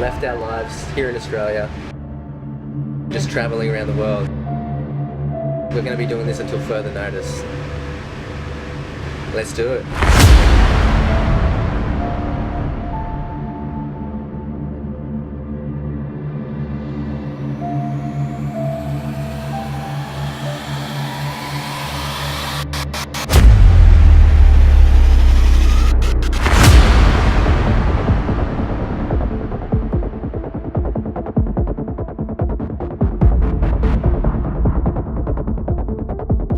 left our lives here in Australia, just traveling around the world. We're going to be doing this until further notice. Let's do it.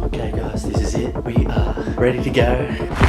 Okay guys, this is it. We are ready to go.